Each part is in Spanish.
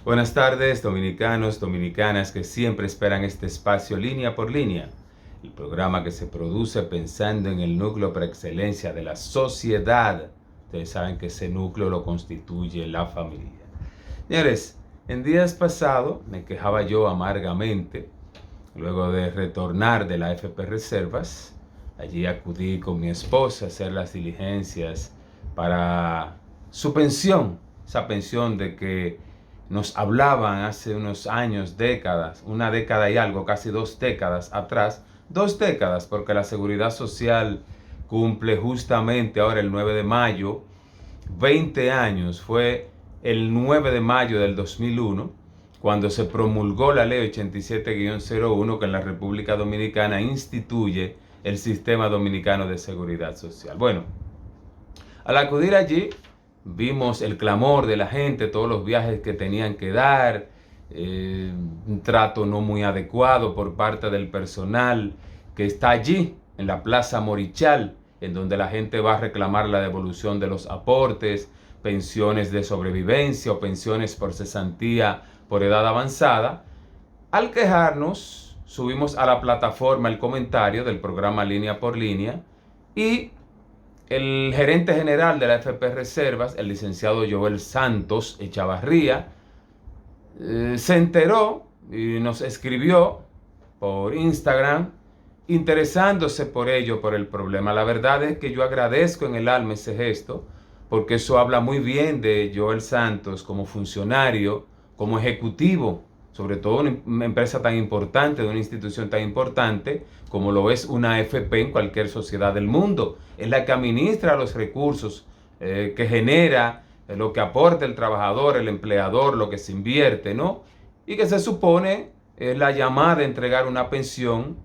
Buenas tardes, dominicanos, dominicanas que siempre esperan este espacio línea por línea, el programa que se produce pensando en el núcleo por excelencia de la sociedad. Ustedes saben que ese núcleo lo constituye la familia. Señores, en días pasados me quejaba yo amargamente, luego de retornar de la FP Reservas. Allí acudí con mi esposa a hacer las diligencias para su pensión, esa pensión de que nos hablaban hace unos años, décadas, una década y algo, casi 2 décadas atrás, 2 décadas, porque la Seguridad Social cumple justamente ahora el 9 de mayo, 20 años, fue el 9 de mayo del 2001, cuando se promulgó la ley 87-01 que en la República Dominicana instituye el Sistema Dominicano de Seguridad Social. Bueno, al acudir allí, vimos el clamor de la gente, todos los viajes que tenían que dar, un trato no muy adecuado por parte del personal que está allí, en la Plaza Morichal, en donde la gente va a reclamar la devolución de los aportes, pensiones de sobrevivencia o pensiones por cesantía por edad avanzada. Al quejarnos, subimos a la plataforma el comentario del programa Línea por Línea y el gerente general de la FP Reservas, el licenciado Joel Santos Echavarría, se enteró y nos escribió por Instagram interesándose por ello, por el problema. La verdad es que yo agradezco en el alma ese gesto, porque eso habla muy bien de Joel Santos como funcionario, como ejecutivo, sobre todo una empresa tan importante, de una institución tan importante como lo es una AFP en cualquier sociedad del mundo. Es la que administra los recursos que genera, lo que aporta el trabajador, el empleador, lo que se invierte, ¿no? Y que se supone es la llamada a entregar una pensión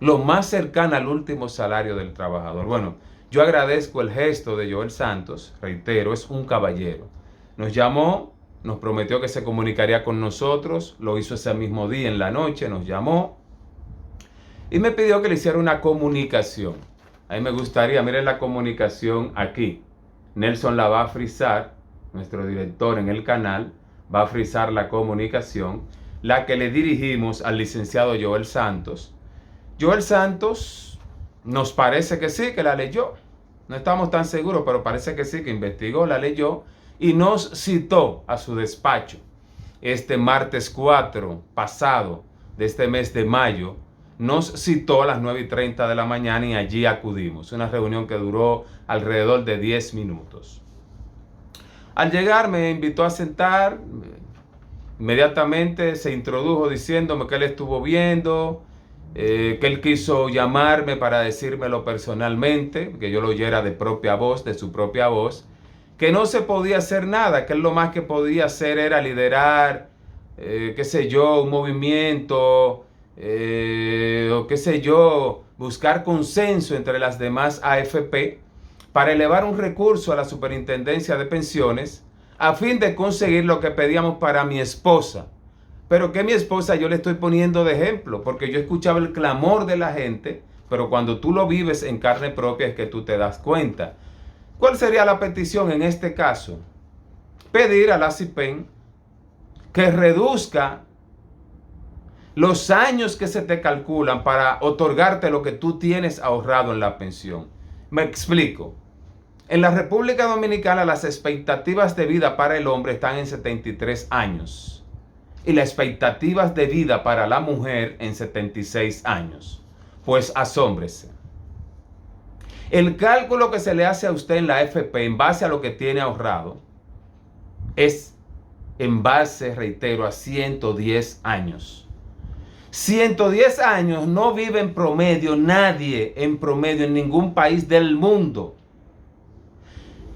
lo más cercana al último salario del trabajador. Bueno, yo agradezco el gesto de Joel Santos, reitero, es un caballero. Nos llamó, nos prometió que se comunicaría con nosotros, lo hizo ese mismo día en la noche, nos llamó y me pidió que le hiciera una comunicación. A mí me gustaría, miren la comunicación aquí. Nelson la va a frizar, nuestro director en el canal, va a frizar la comunicación, la que le dirigimos al licenciado Joel Santos. Joel Santos nos parece que sí, que la leyó. No estamos tan seguros, pero parece que sí, que investigó, la leyó y nos citó a su despacho este martes 4 pasado de este mes de mayo. Nos citó a las 9:30 de la mañana y allí acudimos. Una reunión que duró alrededor de 10 minutos. Al llegar me invitó a sentar. Inmediatamente se introdujo diciéndome que él estuvo viendo, que él quiso llamarme para decírmelo personalmente, que yo lo oyera de propia voz, de su propia voz, que no se podía hacer nada, que él lo más que podía hacer era liderar, qué sé yo, un movimiento, o qué sé yo, buscar consenso entre las demás AFP para elevar un recurso a la Superintendencia de Pensiones a fin de conseguir lo que pedíamos para mi esposa. Pero que mi esposa yo le estoy poniendo de ejemplo, porque yo escuchaba el clamor de la gente, pero cuando tú lo vives en carne propia es que tú te das cuenta. ¿Cuál sería la petición en este caso? Pedir a la CIPEN que reduzca los años que se te calculan para otorgarte lo que tú tienes ahorrado en la pensión. Me explico. En la República Dominicana las expectativas de vida para el hombre están en 73 años y las expectativas de vida para la mujer en 76 años. Pues asómbrese. El cálculo que se le hace a usted en la FP en base a lo que tiene ahorrado es en base, reitero, a 110 años. 110 años no vive en promedio nadie en promedio en ningún país del mundo.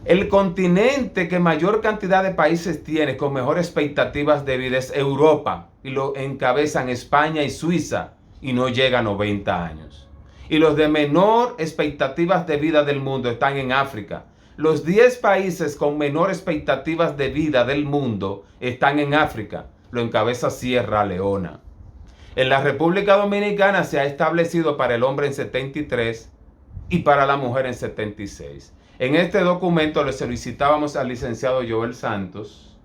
El continente que mayor cantidad de países tiene con mejores expectativas de vida es Europa y lo encabezan España y Suiza y no llega a 90 años. Y los de menor expectativas de vida del mundo están en África. Los 10 países con menor expectativas de vida del mundo están en África. Lo encabeza Sierra Leona. En la República Dominicana se ha establecido para el hombre en 73 y para la mujer en 76. En este documento le solicitábamos al licenciado Joel Santos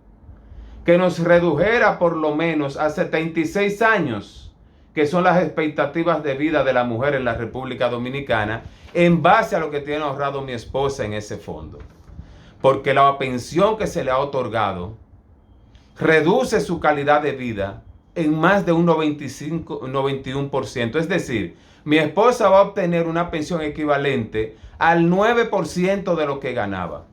que nos redujera por lo menos a 76 años, que son las expectativas de vida de la mujer en la República Dominicana, en base a lo que tiene ahorrado mi esposa en ese fondo. Porque la pensión que se le ha otorgado reduce su calidad de vida en más de un 91%. Es decir, mi esposa va a obtener una pensión equivalente al 9% de lo que ganaba.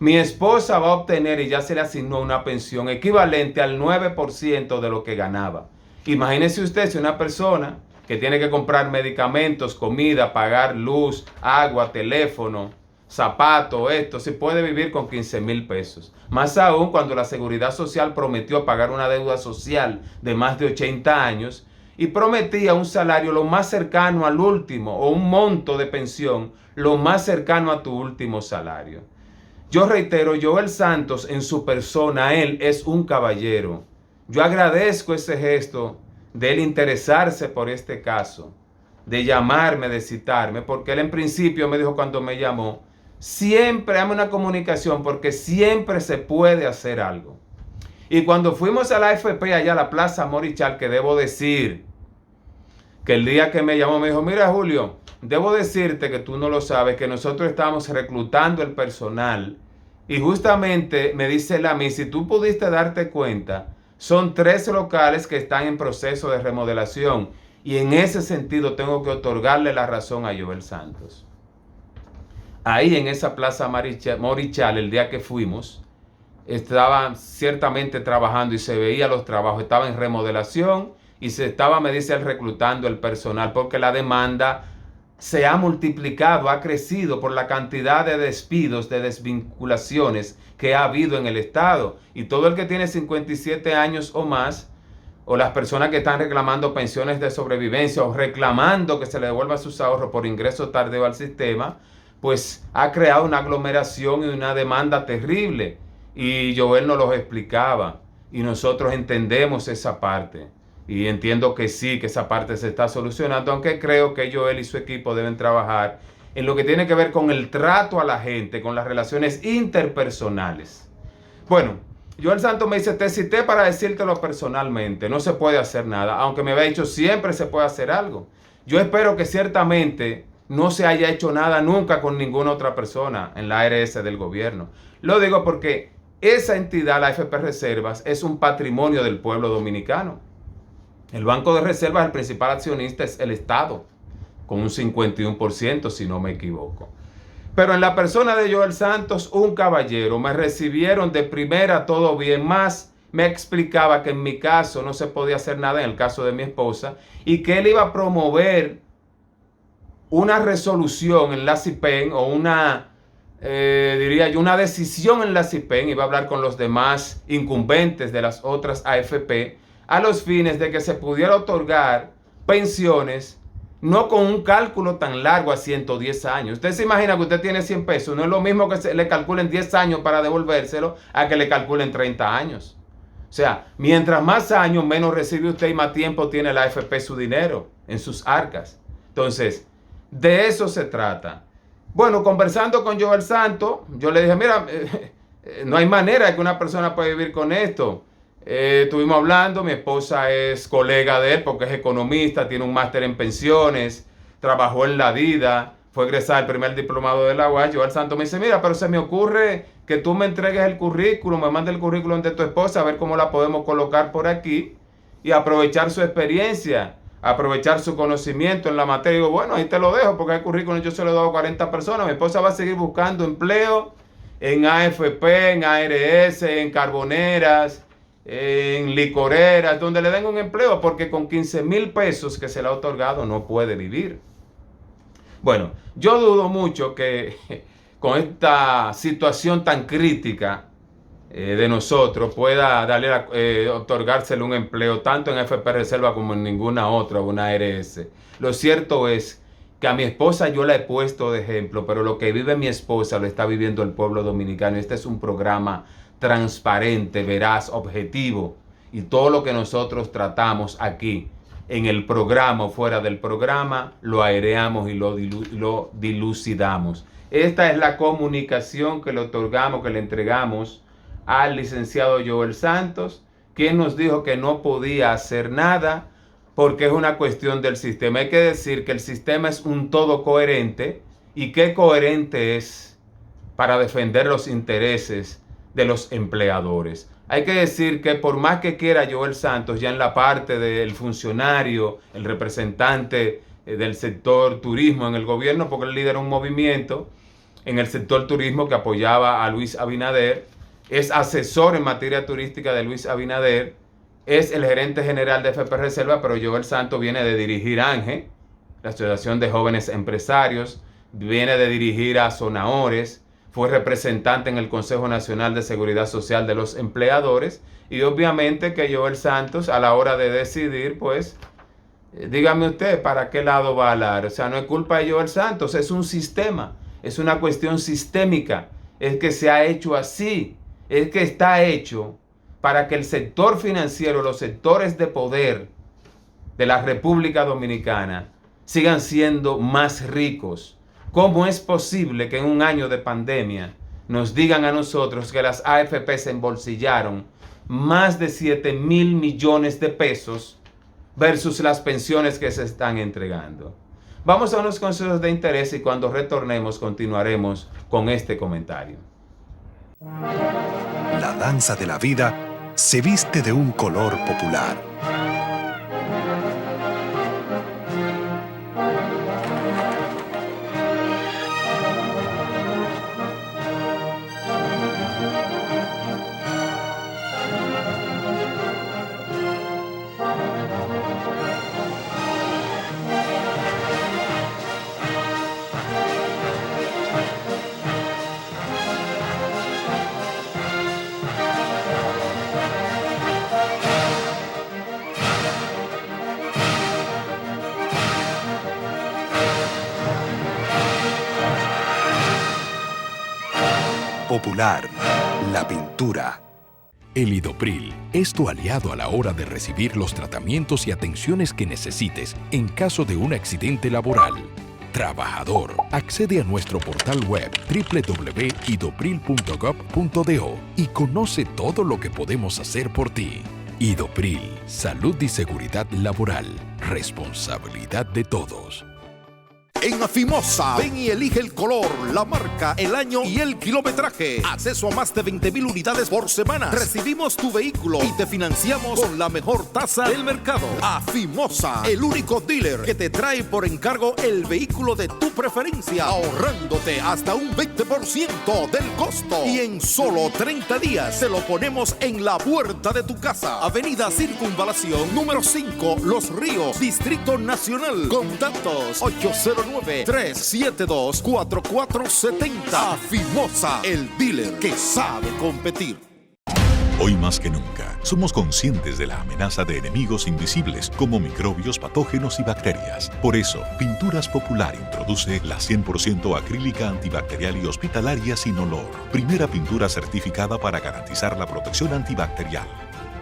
Mi esposa va a obtener, y ya se le asignó, una pensión equivalente al 9% de lo que ganaba. Imagínese usted si una persona que tiene que comprar medicamentos, comida, pagar luz, agua, teléfono, zapatos, si puede vivir con 15,000 pesos. Más aún cuando la Seguridad Social prometió pagar una deuda social de más de 80 años y prometía un salario lo más cercano al último, o un monto de pensión lo más cercano a tu último salario. Yo reitero, Joel Santos en su persona, él es un caballero. Yo agradezco ese gesto de él interesarse por este caso, de llamarme, de citarme, porque él en principio me dijo cuando me llamó, siempre dame una comunicación porque siempre se puede hacer algo. Y cuando fuimos a la AFP allá a la Plaza Morichal, que debo decir que el día que me llamó me dijo, mira Julio, debo decirte que tú no lo sabes, que nosotros estamos reclutando el personal y justamente me dice él a mí, si tú pudiste darte cuenta, son 3 locales que están en proceso de remodelación y en ese sentido tengo que otorgarle la razón a Joel Santos. Ahí en esa Plaza Morichal, el día que fuimos, estaban ciertamente trabajando y se veía los trabajos, estaba en remodelación y se estaba, me dice él, reclutando el personal porque la demanda se ha multiplicado, ha crecido por la cantidad de despidos, de desvinculaciones que ha habido en el Estado. Y todo el que tiene 57 años o más, o las personas que están reclamando pensiones de sobrevivencia o reclamando que se le devuelvan sus ahorros por ingreso tardío al sistema, pues ha creado una aglomeración y una demanda terrible. Y Joel nos lo explicaba y nosotros entendemos esa parte. Y entiendo que sí, que esa parte se está solucionando, aunque creo que Joel y su equipo deben trabajar en lo que tiene que ver con el trato a la gente, con las relaciones interpersonales. Bueno, Joel Santos me dice, te cité para decírtelo personalmente, no se puede hacer nada, aunque me había dicho siempre se puede hacer algo. Yo espero que ciertamente no se haya hecho nada nunca con ninguna otra persona en la ARS del gobierno. Lo digo porque esa entidad, la AFP Reservas, es un patrimonio del pueblo dominicano. El Banco de Reservas, el principal accionista es el Estado, con un 51%, si no me equivoco. Pero en la persona de Joel Santos, un caballero, me recibieron de primera, todo bien, más me explicaba que en mi caso no se podía hacer nada en el caso de mi esposa y que él iba a promover una resolución en la CIPEN o una decisión en la CIPEN, iba a hablar con los demás incumbentes de las otras AFP, a los fines de que se pudiera otorgar pensiones no con un cálculo tan largo a 110 años. Usted se imagina que usted tiene 100 pesos, no es lo mismo que le calculen 10 años para devolvérselo a que le calculen 30 años. O sea, mientras más años, menos recibe usted y más tiempo tiene la AFP su dinero en sus arcas. Entonces, de eso se trata. Bueno, conversando con Joel Santos, yo le dije, mira, no hay manera de que una persona pueda vivir con esto. Estuvimos hablando, mi esposa es colega de él porque es economista, tiene un máster en pensiones, trabajó en la DIDA, fue egresada del primer diplomado de la UAS. Joel Santos me dice, mira, pero se me ocurre que tú me entregues el currículum, me mandes el currículum de tu esposa, a ver cómo la podemos colocar por aquí y aprovechar su experiencia, aprovechar su conocimiento en la materia. Y digo, bueno, ahí te lo dejo porque el currículum yo se lo he dado a 40 personas, mi esposa va a seguir buscando empleo en AFP, en ARS, en carboneras, en licoreras, donde le den un empleo, porque con 15,000 pesos que se le ha otorgado no puede vivir. Bueno, yo dudo mucho que con esta situación tan crítica de nosotros pueda otorgársele un empleo tanto en FP Reserva como en ninguna otra, una ARS. Lo cierto es que a mi esposa yo la he puesto de ejemplo, pero lo que vive mi esposa lo está viviendo el pueblo dominicano. Este es un programa transparente, veraz, objetivo, y todo lo que nosotros tratamos aquí en el programa o fuera del programa lo aireamos y lo dilucidamos. Esta es la comunicación que le otorgamos, que le entregamos al licenciado Joel Santos, quien nos dijo que no podía hacer nada porque es una cuestión del sistema. Hay que decir que el sistema es un todo coherente, y qué coherente es para defender los intereses de los empleadores. Hay que decir que por más que quiera Joel Santos, ya en la parte del funcionario, el representante del sector turismo en el gobierno, porque él lidera un movimiento en el sector turismo que apoyaba a Luis Abinader, es asesor en materia turística de Luis Abinader, es el gerente general de FP Reserva, pero Joel Santos viene de dirigir ANGE, la Asociación de Jóvenes Empresarios, viene de dirigir a Sonahores, fue representante en el Consejo Nacional de Seguridad Social de los Empleadores, y obviamente que Joel Santos, a la hora de decidir, pues, dígame usted, ¿para qué lado va a hablar? O sea, no es culpa de Joel Santos, es un sistema, es una cuestión sistémica, es que se ha hecho así, es que está hecho para que el sector financiero, los sectores de poder de la República Dominicana sigan siendo más ricos. ¿Cómo es posible que en un año de pandemia nos digan a nosotros que las AFP se embolsillaron más de 7,000 millones de pesos versus las pensiones que se están entregando? Vamos a unos consejos de interés y cuando retornemos continuaremos con este comentario. La danza de la vida se viste de un color popular. Popular, la pintura. El Idopril es tu aliado a la hora de recibir los tratamientos y atenciones que necesites en caso de un accidente laboral. Trabajador, accede a nuestro portal web www.idopril.gov.do y conoce todo lo que podemos hacer por ti. Idopril, salud y seguridad laboral, responsabilidad de todos. En Afimosa, ven y elige el color, la marca, el año y el kilometraje. Acceso a más de 20,000 unidades por semana. Recibimos tu vehículo y te financiamos con la mejor tasa del mercado. Afimosa, el único dealer que te trae por encargo el vehículo de tu preferencia, ahorrándote hasta un 20% del costo. Y en solo 30 días te lo ponemos en la puerta de tu casa. Avenida Circunvalación, número 5, Los Ríos, Distrito Nacional. Contactos 809-372-4470. Afimosa, el dealer que sabe competir. Hoy más que nunca, somos conscientes de la amenaza de enemigos invisibles como microbios, patógenos y bacterias. Por eso, Pinturas Popular introduce la 100% acrílica antibacterial y hospitalaria sin olor. Primera pintura certificada para garantizar la protección antibacterial.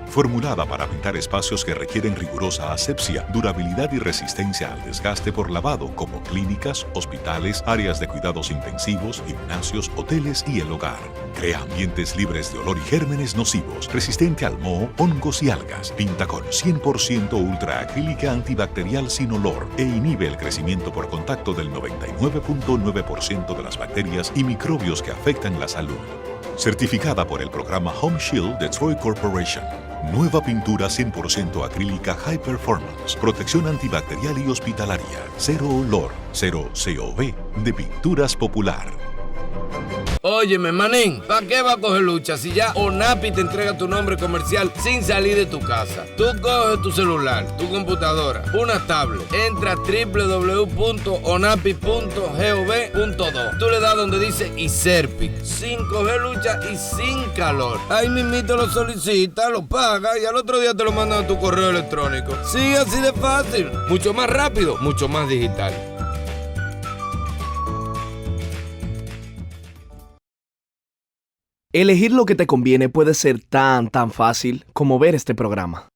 Formulada para pintar espacios que requieren rigurosa asepsia, durabilidad y resistencia al desgaste por lavado, como clínicas, hospitales, áreas de cuidados intensivos, gimnasios, hoteles y el hogar. Crea ambientes libres de olor y gérmenes nocivos, resistente al moho, hongos y algas. Pinta con 100% ultra acrílica antibacterial sin olor e inhibe el crecimiento por contacto del 99.9% de las bacterias y microbios que afectan la salud. Certificada por el programa Home Shield de Troy Corporation. Nueva pintura 100% acrílica High Performance. Protección antibacterial y hospitalaria. Cero olor, cero COV de Pinturas Popular. Óyeme, manín, ¿para qué va a coger lucha si ya ONAPI te entrega tu nombre comercial sin salir de tu casa? Tú coges tu celular, tu computadora, una tablet, entra a www.onapi.gov.do. Tú le das donde dice ISERPI, sin coger lucha y sin calor. Ahí mismito lo solicita, lo paga y al otro día te lo mandan a tu correo electrónico. Sí, así de fácil, mucho más rápido, mucho más digital. Elegir lo que te conviene puede ser tan fácil como ver este programa.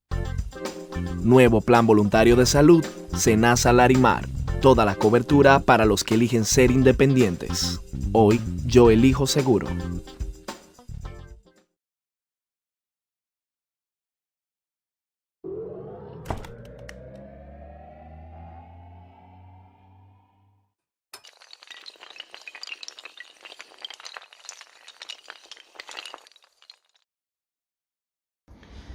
Nuevo Plan Voluntario de Salud, Senasa Larimar. Toda la cobertura para los que eligen ser independientes. Hoy, yo elijo seguro.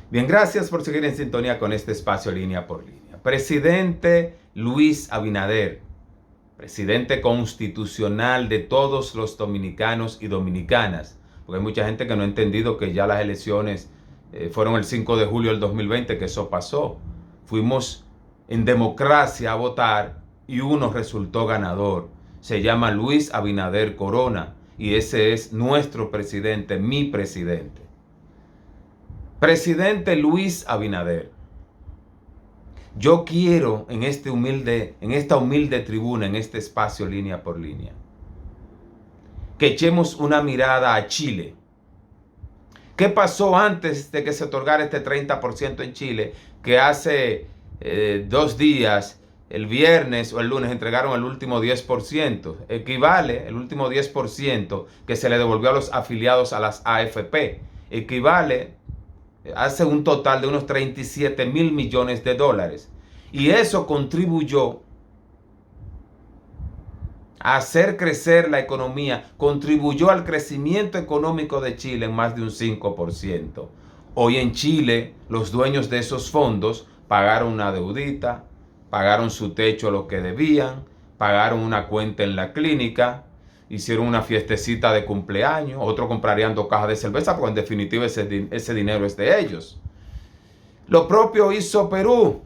Bien, gracias por seguir en sintonía con este espacio Línea por Línea. Presidente Luis Abinader, presidente constitucional de todos los dominicanos y dominicanas, porque hay mucha gente que no ha entendido que ya las elecciones fueron el 5 de julio del 2020, que eso pasó. Fuimos en democracia a votar y uno resultó ganador. Se llama Luis Abinader Corona y ese es nuestro presidente, mi presidente. Presidente Luis Abinader, yo quiero en esta humilde tribuna, en este espacio Línea por Línea, que echemos una mirada a Chile. ¿Qué pasó antes de que se otorgara este 30% en Chile? Que hace 2 días, el viernes o el lunes, entregaron el último 10%. Equivale, el último 10% que se le devolvió a los afiliados a las AFP. Equivale, hace un total de unos 37.000 millones de dólares. Y eso contribuyó a hacer crecer la economía, contribuyó al crecimiento económico de Chile en más de un 5%. Hoy en Chile, los dueños de esos fondos pagaron una deudita, pagaron su techo lo que debían, pagaron una cuenta en la clínica, hicieron una fiestecita de cumpleaños, otros comprarían 2 cajas de cerveza, porque en definitiva ese dinero es de ellos. Lo propio hizo Perú.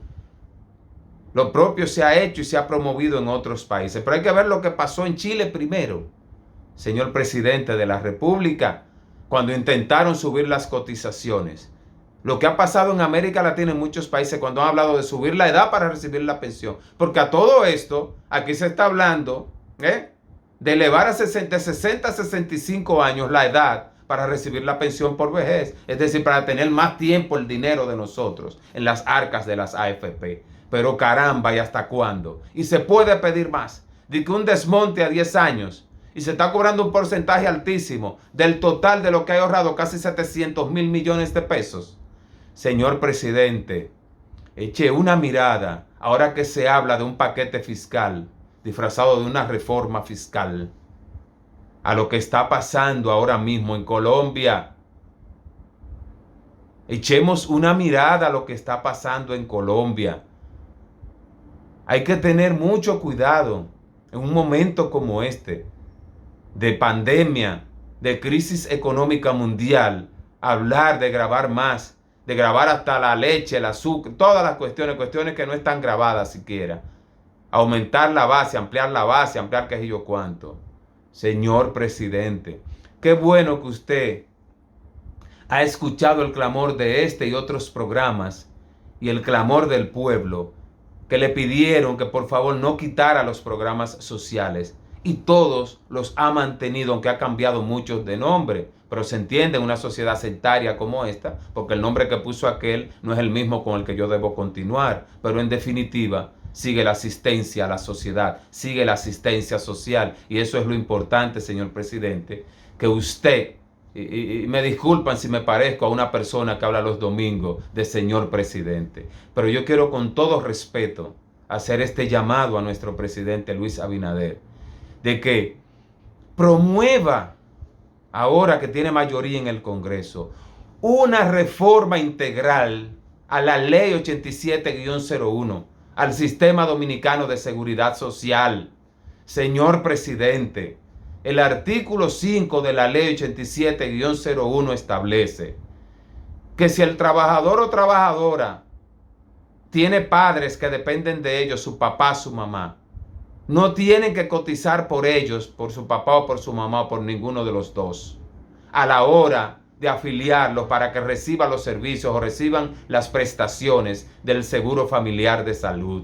Lo propio se ha hecho y se ha promovido en otros países. Pero hay que ver lo que pasó en Chile primero, señor presidente de la República, cuando intentaron subir las cotizaciones. Lo que ha pasado en América Latina en muchos países cuando han hablado de subir la edad para recibir la pensión. Porque a todo esto, aquí se está hablando de elevar de 60 a 65 años la edad para recibir la pensión por vejez. Es decir, para tener más tiempo el dinero de nosotros en las arcas de las AFP. Pero caramba, ¿y hasta cuándo? Y se puede pedir más. De que un desmonte a 10 años y se está cobrando un porcentaje altísimo del total de lo que ha ahorrado, casi 700.000 millones de pesos. Señor presidente, eche una mirada ahora que se habla de un paquete fiscal disfrazado de una reforma fiscal a lo que está pasando ahora mismo en Colombia. Echemos una mirada a lo que está pasando en Colombia. Hay que tener mucho cuidado en un momento como este, de pandemia, de crisis económica mundial, hablar de grabar más, de grabar hasta la leche, el azúcar, todas las cuestiones que no están grabadas siquiera. Aumentar la base, ampliar qué sé yo cuánto. Señor presidente, qué bueno que usted ha escuchado el clamor de este y otros programas y el clamor del pueblo que le pidieron que por favor no quitara los programas sociales. Y todos los ha mantenido, aunque ha cambiado muchos de nombre. Pero se entiende en una sociedad sectaria como esta, porque el nombre que puso aquel no es el mismo con el que yo debo continuar. Pero en definitiva, sigue la asistencia a la sociedad, sigue la asistencia social. Y eso es lo importante, señor presidente, que usted, y me disculpan si me parezco a una persona que habla los domingos de señor presidente, pero yo quiero con todo respeto hacer este llamado a nuestro presidente Luis Abinader, de que promueva, ahora que tiene mayoría en el Congreso, una reforma integral a la ley 87-01, al sistema dominicano de seguridad social. Señor presidente, el artículo 5 de la ley 87-01 establece que si el trabajador o trabajadora tiene padres que dependen de ellos, su papá, su mamá, no tienen que cotizar por ellos, por su papá o por su mamá o por ninguno de los dos, a la hora de afiliarlos para que reciban los servicios o reciban las prestaciones del Seguro Familiar de Salud.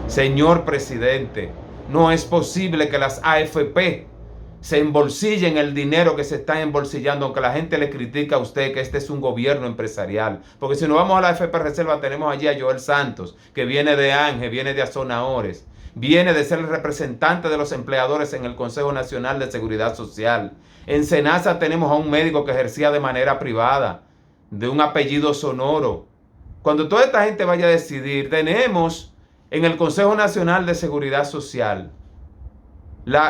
Señor presidente, no es posible que las AFP se embolsillen el dinero que se está embolsillando, aunque la gente le critica a usted que este es un gobierno empresarial. Porque si nos vamos a la AFP Reserva, tenemos allí a Joel Santos, que viene de Ángel, viene de Azonahores, viene de ser el representante de los empleadores en el Consejo Nacional de Seguridad Social. En Senasa tenemos a un médico que ejercía de manera privada, de un apellido sonoro. Cuando toda esta gente vaya a decidir, tenemos en el Consejo Nacional de Seguridad Social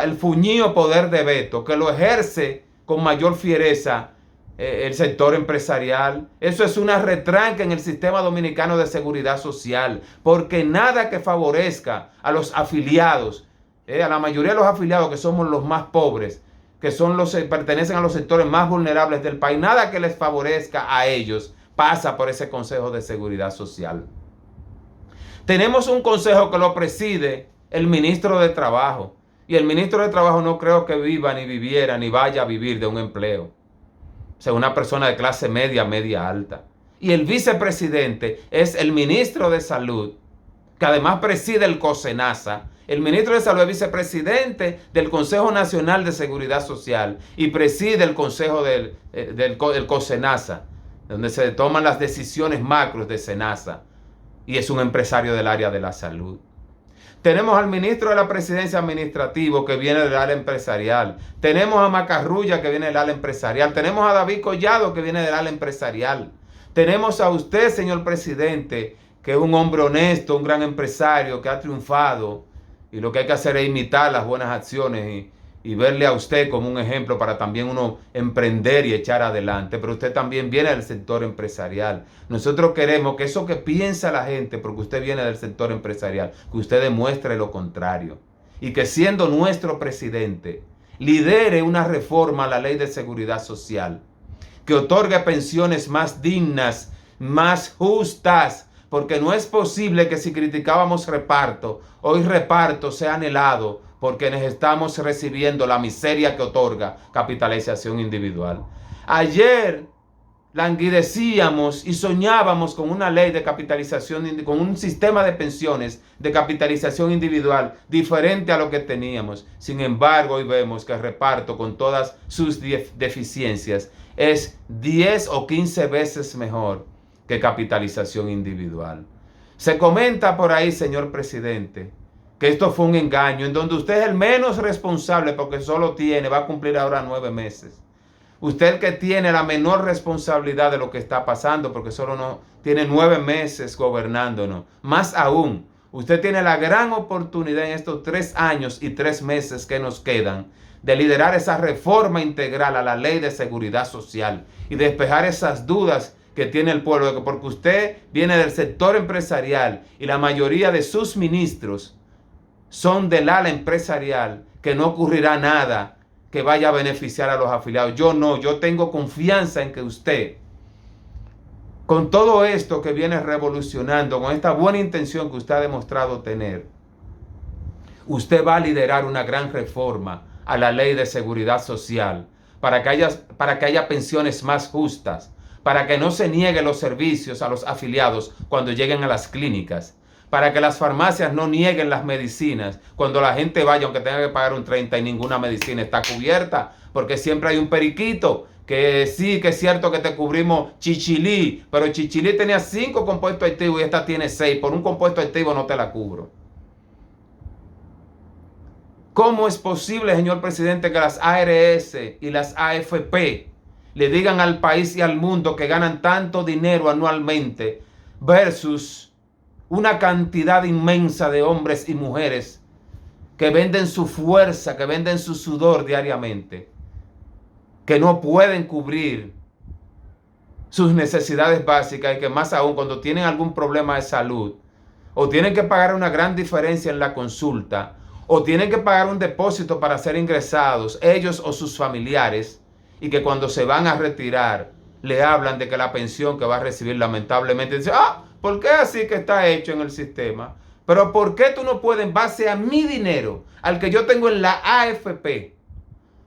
el fuñido poder de veto, que lo ejerce con mayor fiereza el sector empresarial. Eso es una retranca en el sistema dominicano de seguridad social, porque nada que favorezca a los afiliados, a la mayoría de los afiliados que somos los más pobres, que son los que pertenecen a los sectores más vulnerables del país, nada que les favorezca a ellos pasa por ese Consejo de Seguridad Social. Tenemos un consejo que lo preside el ministro de Trabajo, y el ministro de Trabajo no creo que viva, ni viviera, ni vaya a vivir de un empleo. O sea, una persona de clase media, media alta. Y el vicepresidente es el ministro de Salud, que además preside el COSENASA. El ministro de Salud es vicepresidente del Consejo Nacional de Seguridad Social y preside el consejo del COSENASA, donde se toman las decisiones macros de SENASA, y es un empresario del área de la salud. Tenemos al ministro de la Presidencia Administrativo, que viene del área empresarial. Tenemos a Macarrulla, que viene del área empresarial. Tenemos a David Collado, que viene del área empresarial. Tenemos a usted, señor presidente, que es un hombre honesto, un gran empresario, que ha triunfado. Y lo que hay que hacer es imitar las buenas acciones y verle a usted como un ejemplo para también uno emprender y echar adelante. Pero usted también viene del sector empresarial. Nosotros queremos que eso que piensa la gente, porque usted viene del sector empresarial, que usted demuestre lo contrario. Y que siendo nuestro presidente, lidere una reforma a la Ley de Seguridad Social, que otorgue pensiones más dignas, más justas, porque no es posible que si criticábamos reparto, hoy reparto sea anhelado por quienes estamos recibiendo la miseria que otorga capitalización individual. Ayer languidecíamos y soñábamos con una ley de capitalización, con un sistema de pensiones de capitalización individual diferente a lo que teníamos. Sin embargo, hoy vemos que el reparto, con todas sus deficiencias, es 10 o 15 veces mejor que capitalización individual. Se comenta por ahí, señor presidente, que esto fue un engaño, en donde usted es el menos responsable porque solo va a cumplir ahora 9 meses. Usted el que tiene la menor responsabilidad de lo que está pasando, porque solo no tiene 9 meses gobernándonos. Más aún, usted tiene la gran oportunidad en estos 3 años y 3 meses que nos quedan de liderar esa reforma integral a la Ley de Seguridad Social y despejar esas dudas que tiene el pueblo, porque usted viene del sector empresarial y la mayoría de sus ministros son del ala empresarial, que no ocurrirá nada que vaya a beneficiar a los afiliados. Yo tengo confianza en que usted, con todo esto que viene revolucionando, con esta buena intención que usted ha demostrado tener, usted va a liderar una gran reforma a la Ley de Seguridad Social para que haya pensiones más justas, para que no se nieguen los servicios a los afiliados cuando lleguen a las clínicas, para que las farmacias no nieguen las medicinas cuando la gente vaya, aunque tenga que pagar un 30 y ninguna medicina está cubierta, porque siempre hay un periquito que sí, que es cierto que te cubrimos chichilí, pero chichilí tenía 5 compuestos activos y esta tiene 6, por un compuesto activo no te la cubro. ¿Cómo es posible, señor presidente, que las ARS y las AFP le digan al país y al mundo que ganan tanto dinero anualmente versus una cantidad inmensa de hombres y mujeres que venden su fuerza, que venden su sudor diariamente, que no pueden cubrir sus necesidades básicas y que más aún cuando tienen algún problema de salud o tienen que pagar una gran diferencia en la consulta o tienen que pagar un depósito para ser ingresados ellos o sus familiares, y que cuando se van a retirar le hablan de que la pensión que va a recibir lamentablemente, dice, ¿por qué así que está hecho en el sistema? Pero ¿por qué tú no puedes, en base a mi dinero, al que yo tengo en la AFP,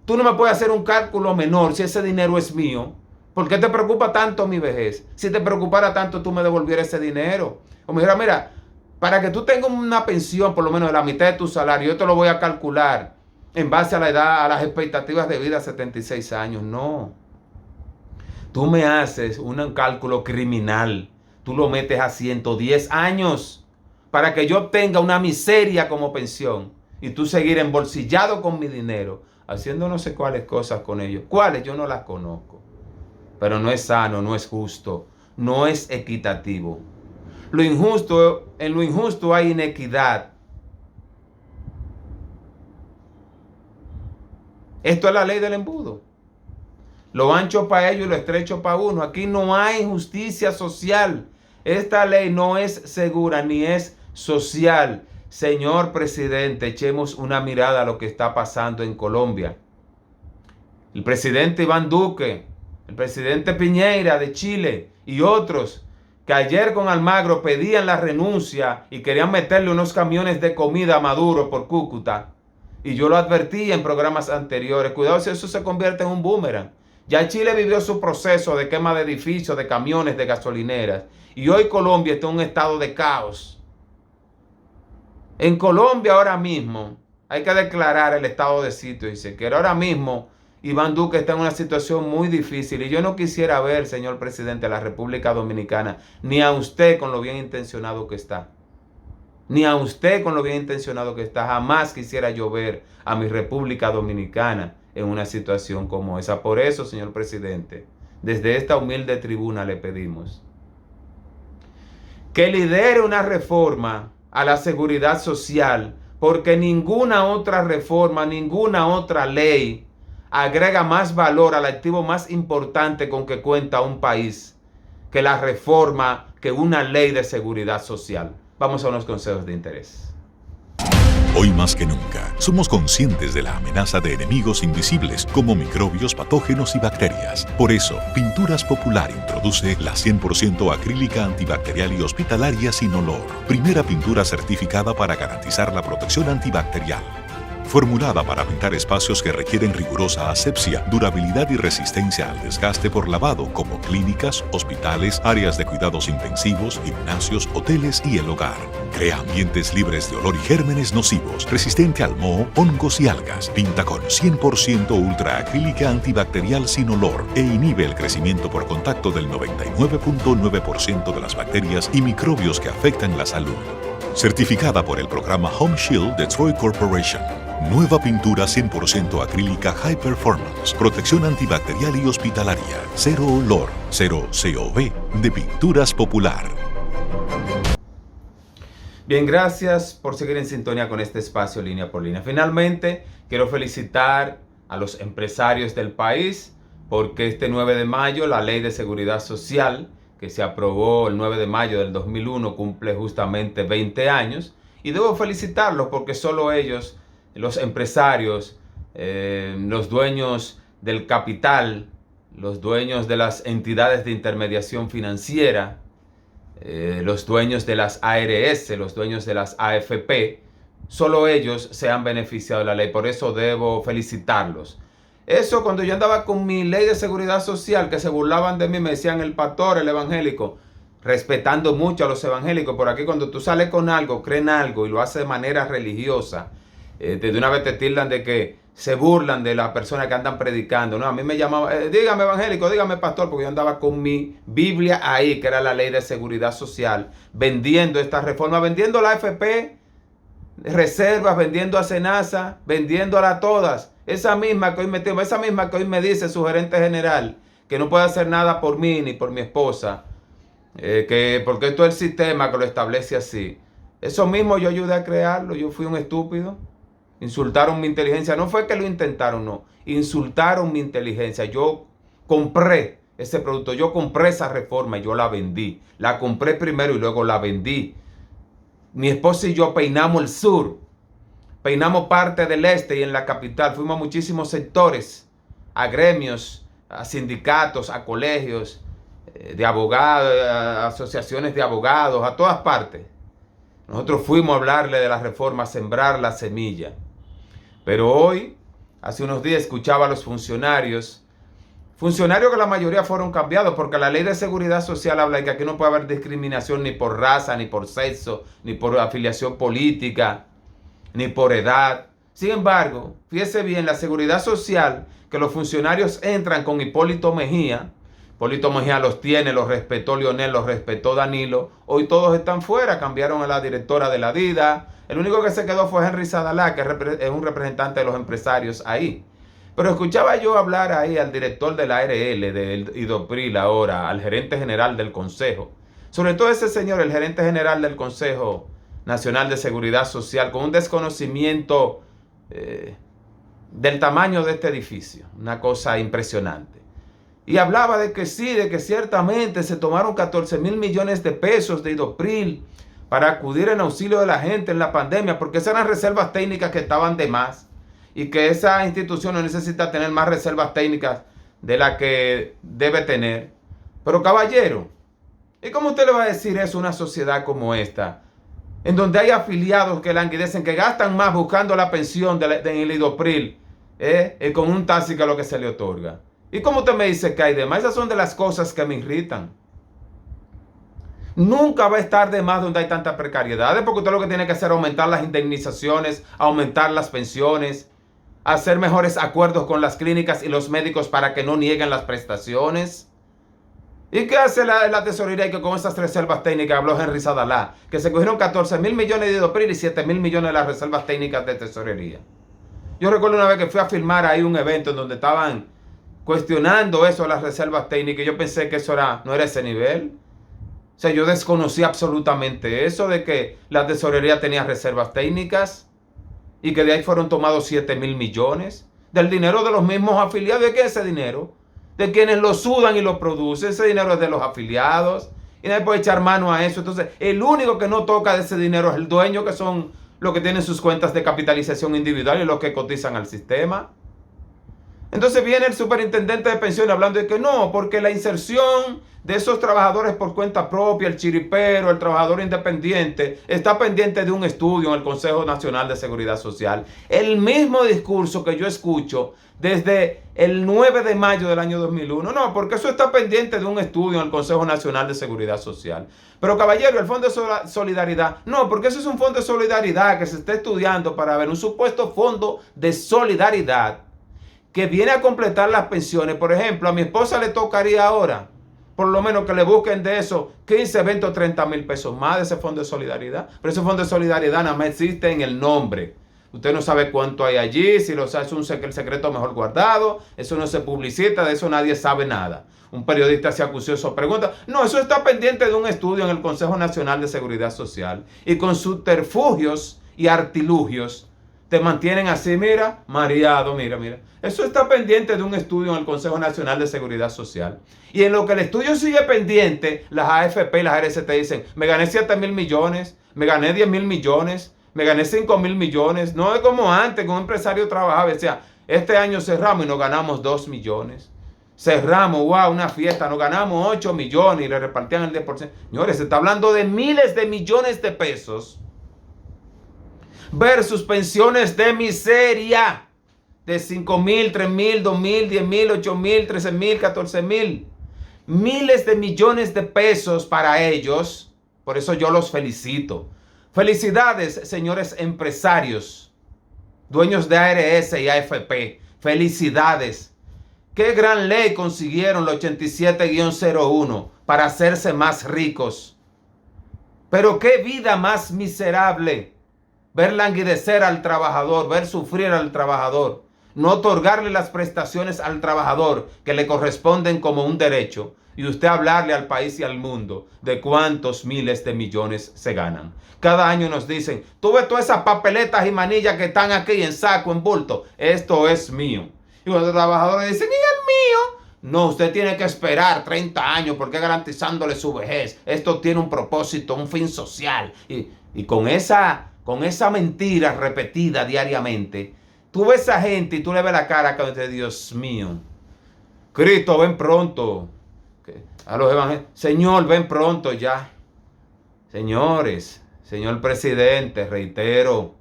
tú no me puedes hacer un cálculo menor si ese dinero es mío? ¿Por qué te preocupa tanto mi vejez? Si te preocupara tanto, tú me devolvieras ese dinero. O me dijera, mira, para que tú tengas una pensión por lo menos de la mitad de tu salario, yo te lo voy a calcular en base a la edad, a las expectativas de vida, 76 años. No. Tú me haces un cálculo criminal. Tú lo metes a 110 años para que yo obtenga una miseria como pensión y tú seguir embolsillado con mi dinero, haciendo no sé cuáles cosas con ellos. ¿Cuáles? Yo no las conozco. Pero no es sano, no es justo, no es equitativo. En lo injusto hay inequidad. Esto es la ley del embudo. Lo ancho para ellos y lo estrecho para uno. Aquí no hay justicia social. Esta ley no es segura ni es social. Señor presidente, echemos una mirada a lo que está pasando en Colombia. El presidente Iván Duque, el presidente Piñera de Chile y otros que ayer con Almagro pedían la renuncia y querían meterle unos camiones de comida a Maduro por Cúcuta. Y yo lo advertí en programas anteriores. Cuidado si eso se convierte en un boomerang. Ya Chile vivió su proceso de quema de edificios, de camiones, de gasolineras. Y hoy Colombia está en un estado de caos. En Colombia ahora mismo hay que declarar el estado de sitio. Dice que ahora mismo Iván Duque está en una situación muy difícil. Y yo no quisiera ver, señor presidente de la República Dominicana, ni a usted con lo bien intencionado que está. Ni a usted con lo bien intencionado que está. Jamás quisiera yo ver a mi República Dominicana en una situación como esa. Por eso, señor presidente, desde esta humilde tribuna le pedimos que lidere una reforma a la seguridad social, porque ninguna otra reforma, ninguna otra ley agrega más valor al activo más importante con que cuenta un país que la reforma, que una ley de seguridad social. Vamos a unos consejos de interés. Hoy más que nunca, somos conscientes de la amenaza de enemigos invisibles como microbios, patógenos y bacterias. Por eso, Pinturas Popular introduce la 100% acrílica antibacterial y hospitalaria sin olor. Primera pintura certificada para garantizar la protección antibacterial. Formulada para pintar espacios que requieren rigurosa asepsia, durabilidad y resistencia al desgaste por lavado, como clínicas, hospitales, áreas de cuidados intensivos, gimnasios, hoteles y el hogar. Crea ambientes libres de olor y gérmenes nocivos, resistente al moho, hongos y algas. Pinta con 100% ultra acrílica antibacterial sin olor e inhibe el crecimiento por contacto del 99.9% de las bacterias y microbios que afectan la salud. Certificada por el programa Home Shield de Troy Corporation. Nueva pintura 100% acrílica High Performance. Protección antibacterial y hospitalaria. Cero olor, cero COV de Pinturas Popular. Bien, gracias por seguir en sintonía con este espacio Línea por Línea. Finalmente, quiero felicitar a los empresarios del país porque este 9 de mayo la Ley de Seguridad Social que se aprobó el 9 de mayo del 2001 cumple justamente 20 años y debo felicitarlos porque solo ellos, los empresarios, los dueños del capital, los dueños de las entidades de intermediación financiera, los dueños de las ARS, los dueños de las AFP, solo ellos se han beneficiado de la ley. Por eso debo felicitarlos. Eso cuando yo andaba con mi ley de seguridad social, que se burlaban de mí, me decían el pastor, el evangélico, respetando mucho a los evangélicos. Por aquí cuando tú sales con algo, creen algo y lo haces de manera religiosa, de una vez te tildan de que se burlan de las personas que andan predicando. No, a mí me llamaba, dígame evangélico, dígame pastor, porque yo andaba con mi Biblia ahí, que era la ley de seguridad social, vendiendo esta reforma, vendiendo la AFP, reservas, vendiendo a Senasa, vendiéndola a todas. Esa misma que hoy me dice su gerente general que no puede hacer nada por mí ni por mi esposa, porque esto es el sistema que lo establece así. Eso mismo yo ayudé a crearlo, yo fui un estúpido. Insultaron mi inteligencia, no fue que lo intentaron, no, insultaron mi inteligencia. Yo compré ese producto, yo compré esa reforma y yo la vendí. La compré primero y luego la vendí. Mi esposa y yo peinamos el sur, peinamos parte del este y en la capital. Fuimos a muchísimos sectores, a gremios, a sindicatos, a colegios de abogados, a asociaciones de abogados, a todas partes. Nosotros fuimos a hablarle de la reforma, a sembrar la semilla. Pero hoy, hace unos días, escuchaba a los funcionarios que la mayoría fueron cambiados, porque la ley de seguridad social habla de que aquí no puede haber discriminación ni por raza, ni por sexo, ni por afiliación política, ni por edad. Sin embargo, fíjese bien, la seguridad social, que los funcionarios entran con Hipólito Mejía los tiene, los respetó Leonel, los respetó Danilo. Hoy todos están fuera, cambiaron a la directora de la DIDA. El único que se quedó fue Henry Sadalá, que es un representante de los empresarios ahí. Pero escuchaba yo hablar ahí al director de la ARL, de Idopril ahora, al gerente general del Consejo. Sobre todo ese señor, el gerente general del Consejo Nacional de Seguridad Social, con un desconocimiento del tamaño de este edificio. Una cosa impresionante. Y hablaba de que sí, de que ciertamente se tomaron 14,000 millones de pesos de Idopril para acudir en auxilio de la gente en la pandemia, porque esas eran reservas técnicas que estaban de más y que esa institución no necesita tener más reservas técnicas de la que debe tener. Pero caballero, ¿y cómo usted le va a decir eso a una sociedad como esta, en donde hay afiliados que languidecen, que gastan más buscando la pensión del Idopril con un taxi que lo que se le otorga? ¿Y cómo usted me dice que hay de más? Esas son de las cosas que me irritan. Nunca va a estar de más donde hay tanta precariedad, porque usted lo que tiene que hacer es aumentar las indemnizaciones, aumentar las pensiones, hacer mejores acuerdos con las clínicas y los médicos para que no nieguen las prestaciones. ¿Y qué hace la tesorería? Y que con esas reservas técnicas, habló Henry Sadalá, que se cogieron 14,000 millones de Idopril y 7,000 millones de las reservas técnicas de tesorería. Yo recuerdo una vez que fui a filmar ahí un evento en donde estaban cuestionando eso, las reservas técnicas. Yo pensé que eso no era ese nivel. O sea, yo desconocí absolutamente eso de que la tesorería tenía reservas técnicas y que de ahí fueron tomados 7,000 millones del dinero de los mismos afiliados. ¿De qué es ese dinero? De quienes lo sudan y lo producen. Ese dinero es de los afiliados y nadie puede echar mano a eso. Entonces, el único que no toca de ese dinero es el dueño, que son los que tienen sus cuentas de capitalización individual y los que cotizan al sistema. Entonces viene el superintendente de pensiones hablando de que no, porque la inserción de esos trabajadores por cuenta propia, el chiripero, el trabajador independiente, está pendiente de un estudio en el Consejo Nacional de Seguridad Social. El mismo discurso que yo escucho desde el 9 de mayo del año 2001. No, porque eso está pendiente de un estudio en el Consejo Nacional de Seguridad Social. Pero caballero, el Fondo de Solidaridad, no, porque eso es un fondo de solidaridad que se está estudiando para ver un supuesto fondo de solidaridad que viene a completar las pensiones. Por ejemplo, a mi esposa le tocaría ahora, por lo menos que le busquen de eso 15, 20 o 30 mil pesos más de ese fondo de solidaridad. Pero ese fondo de solidaridad nada más existe en el nombre. Usted no sabe cuánto hay allí, si lo sabe, es el secreto mejor guardado, eso no se publicita, de eso nadie sabe nada. Un periodista se acucioso pregunta, no, eso está pendiente de un estudio en el Consejo Nacional de Seguridad Social. Y con subterfugios y artilugios te mantienen así, mira, mareado, mira. Eso está pendiente de un estudio en el Consejo Nacional de Seguridad Social. Y en lo que el estudio sigue pendiente, las AFP y las RST dicen, me gané 7,000 millones, me gané 10,000 millones, me gané 5,000 millones. No es como antes, que un empresario trabajaba y decía, este año cerramos y nos ganamos 2 millones. Cerramos, wow, una fiesta, nos ganamos 8 millones y le repartían el 10%. Señores, se está hablando de miles de millones de pesos versus pensiones de miseria de 5,000, 3,000, 2,000, 10,000, 8,000, 13,000, 14,000. Miles de millones de pesos para ellos. Por eso yo los felicito. Felicidades, señores empresarios, dueños de ARS y AFP. Felicidades. Qué gran ley consiguieron la 87-01 para hacerse más ricos. Pero qué vida más miserable. Ver languidecer al trabajador, ver sufrir al trabajador, no otorgarle las prestaciones al trabajador que le corresponden como un derecho, y usted hablarle al país y al mundo de cuántos miles de millones se ganan. Cada año nos dicen, tú ves todas esas papeletas y manillas que están aquí en saco, en bulto, esto es mío. Y cuando los trabajadores dicen, ¿y el mío? No, usted tiene que esperar 30 años porque garantizándole su vejez. Esto tiene un propósito, un fin social. Y con esa mentira repetida diariamente, tú ves a esa gente y tú le ves la cara que dice, Dios mío, Cristo, ven pronto. A los evangelios, Señor, ven pronto ya. Señores, señor presidente, reitero,